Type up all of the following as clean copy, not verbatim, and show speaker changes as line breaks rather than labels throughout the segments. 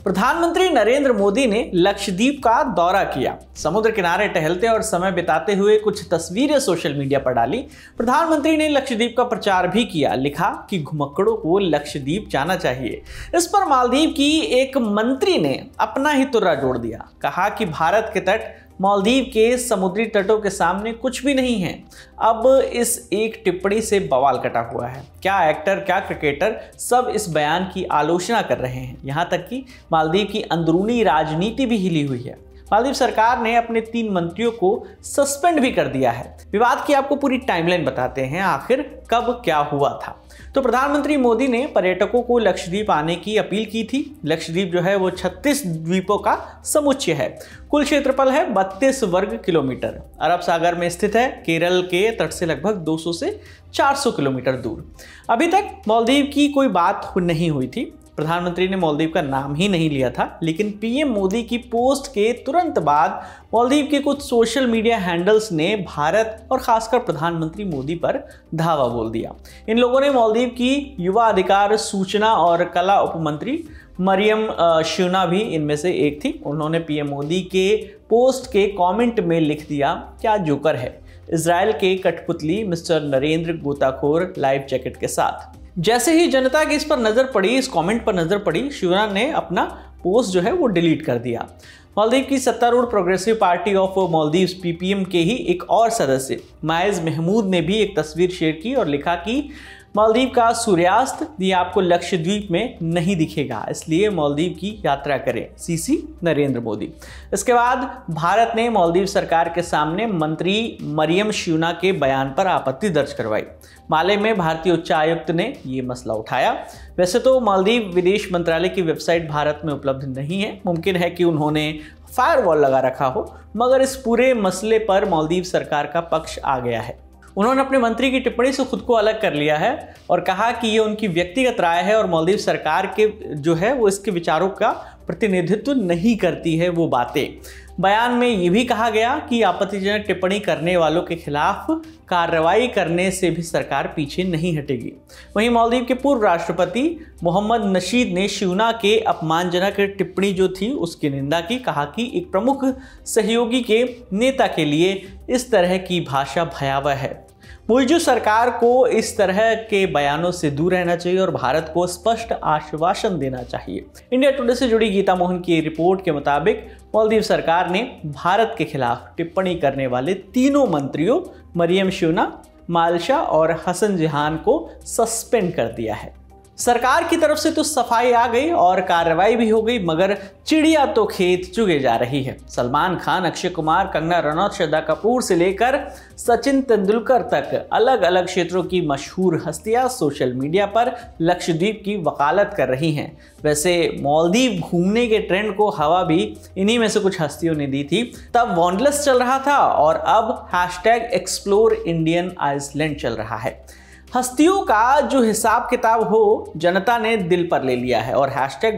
प्रधानमंत्री नरेंद्र मोदी ने लक्षद्वीप का दौरा किया। समुद्र किनारे टहलते और समय बिताते हुए कुछ तस्वीरें सोशल मीडिया पर डाली। प्रधानमंत्री ने लक्षद्वीप का प्रचार भी किया। लिखा कि घुमक्कड़ों को लक्षद्वीप जाना चाहिए। इस पर मालदीव की एक मंत्री ने अपना ही तुर्रा जोड़ दिया। कहा कि भारत के तट मालदीव के समुद्री तटों के सामने कुछ भी नहीं है। अब इस एक टिप्पणी से बवाल कटा हुआ है। क्या एक्टर, क्या क्रिकेटर, सब इस बयान की आलोचना कर रहे हैं। यहाँ तक कि मालदीव की अंदरूनी राजनीति भी हिली हुई है। मालदीव सरकार ने अपने 3 मंत्रियों को सस्पेंड भी कर दिया है। विवाद की आपको पूरी टाइमलाइन बताते हैं, आखिर कब क्या हुआ था। तो प्रधानमंत्री मोदी ने पर्यटकों को लक्षद्वीप आने की अपील की थी। लक्षद्वीप जो है वो 36 द्वीपों का समुच्चय है। कुल क्षेत्रफल है 32 वर्ग किलोमीटर। अरब सागर में स्थित है। केरल के तट से लगभग 200 से 400 किलोमीटर दूर। अभी तक मालदीव की कोई बात नहीं हुई थी। प्रधानमंत्री ने मालदीव का नाम ही नहीं लिया था, लेकिन पीएम मोदी की पोस्ट के तुरंत बाद मालदीव के कुछ सोशल मीडिया हैंडल्स ने भारत और खासकर प्रधानमंत्री मोदी पर धावा बोल दिया। इन लोगों ने मालदीव की युवा अधिकार, सूचना और कला उपमंत्री मरियम शिवना भी इनमें से एक थी। उन्होंने पीएम मोदी के पोस्ट के कमेंट में लिख दिया, क्या जोकर है, इजराइल के कठपुतली मिस्टर नरेंद्र गोताखोर लाइफ जैकेट के साथ। जैसे ही जनता की इस पर नजर पड़ी, इस कमेंट पर नजर पड़ी, शिवराज ने अपना पोस्ट जो है वो डिलीट कर दिया। मालदीव की सत्तारूढ़ progressive party of Maldives ppm के ही एक और सदस्य माइज महमूद ने भी एक तस्वीर शेयर की और लिखा कि मालदीव का सूर्यास्त ये आपको लक्षद्वीप में नहीं दिखेगा, इसलिए मालदीव की यात्रा करें, सीसी नरेंद्र मोदी। इसके बाद भारत ने मालदीव सरकार के सामने मंत्री मरियम शिवना के बयान पर आपत्ति दर्ज करवाई। माले में भारतीय उच्चायुक्त ने ये मसला उठाया। वैसे तो मालदीव विदेश मंत्रालय की वेबसाइट भारत में उपलब्ध नहीं है। मुमकिन है कि उन्होंने फायरवॉल लगा रखा हो, मगर इस पूरे मसले पर मालदीव सरकार का पक्ष आ गया है। उन्होंने अपने मंत्री की टिप्पणी से खुद को अलग कर लिया है और कहा कि ये उनकी व्यक्तिगत राय है और मालदीव सरकार के जो है वो इसके विचारों का प्रतिनिधित्व नहीं करती है वो बातें। बयान में ये भी कहा गया कि आपत्तिजनक टिप्पणी करने वालों के खिलाफ कार्रवाई करने से भी सरकार पीछे नहीं हटेगी। वहीं मालदीव के पूर्व राष्ट्रपति मोहम्मद नशीद ने शिवना के अपमानजनक टिप्पणी जो थी उसकी निंदा की। कहा कि एक प्रमुख सहयोगी के नेता के लिए इस तरह की भाषा भयावह है। मोइजू सरकार को इस तरह के बयानों से दूर रहना चाहिए और भारत को स्पष्ट आश्वासन देना चाहिए। इंडिया टुडे से जुड़ी गीता मोहन की रिपोर्ट के मुताबिक मालदीव सरकार ने भारत के खिलाफ टिप्पणी करने वाले 3 मंत्रियों मरियम शिवना, मालशा और हसन जहान को सस्पेंड कर दिया है। सरकार की तरफ से तो सफाई आ गई और कार्रवाई भी हो गई, मगर चिड़िया तो खेत चुगे जा रही है। सलमान खान, अक्षय कुमार, कंगना रनौत, श्रद्धा कपूर से लेकर सचिन तेंदुलकर तक अलग अलग क्षेत्रों की मशहूर हस्तियां सोशल मीडिया पर लक्षद्वीप की वकालत कर रही हैं। वैसे मालदीव घूमने के ट्रेंड को हवा भी इन्हीं में से कुछ हस्तियों ने दी थी। तब वॉन्डरलस्ट चल रहा था और अब #एक्सप्लोर इंडियन आइसलैंड चल रहा है। हस्तियों का जो हिसाब किताब हो जनता ने दिल पर ले लिया है और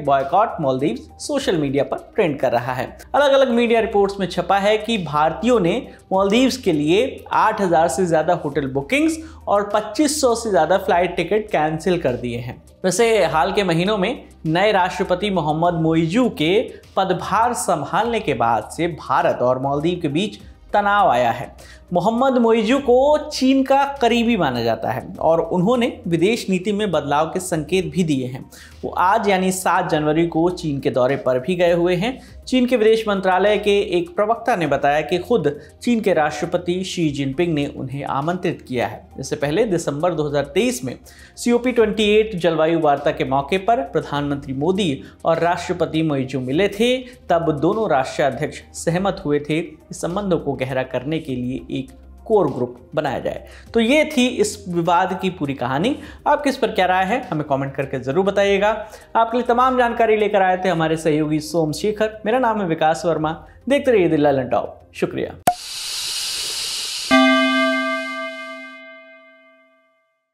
#बॉयकॉट मालदीव सोशल मीडिया पर ट्रेंड कर रहा है। अलग अलग मीडिया रिपोर्ट्स में छपा है कि भारतीयों ने मालदीव्स के लिए 8000 से ज़्यादा होटल बुकिंग्स और 2500 से ज़्यादा फ्लाइट टिकट कैंसिल कर दिए हैं। वैसे हाल के महीनों में नए राष्ट्रपति मोहम्मद मोइजू के पदभार संभालने के बाद से भारत और मालदीव के बीच तनाव आया है। मोहम्मद मोइजू को चीन का करीबी माना जाता है और उन्होंने विदेश नीति में बदलाव के संकेत भी दिए हैं। वो आज यानी 7 जनवरी को चीन के दौरे पर भी गए हुए हैं। चीन के विदेश मंत्रालय के एक प्रवक्ता ने बताया कि खुद चीन के राष्ट्रपति शी जिनपिंग ने उन्हें आमंत्रित किया है। इससे पहले दिसंबर 2023 में COP28 जलवायु वार्ता के मौके पर प्रधानमंत्री मोदी और राष्ट्रपति मोइजू मिले थे। तब दोनों राष्ट्राध्यक्ष सहमत हुए थे इस संबंधों को गहरा करने के लिए एक कोर ग्रुप बनाया जाए। तो ये थी इस विवाद की पूरी कहानी। आपकी इस पर क्या राय है हमें कमेंट करके जरूर बताइएगा। आपके लिए तमाम जानकारी लेकर आए थे हमारे सहयोगी सोम शेखर। मेरा नाम है विकास वर्मा। देखते रहिए दिल ललटाओ। शुक्रिया।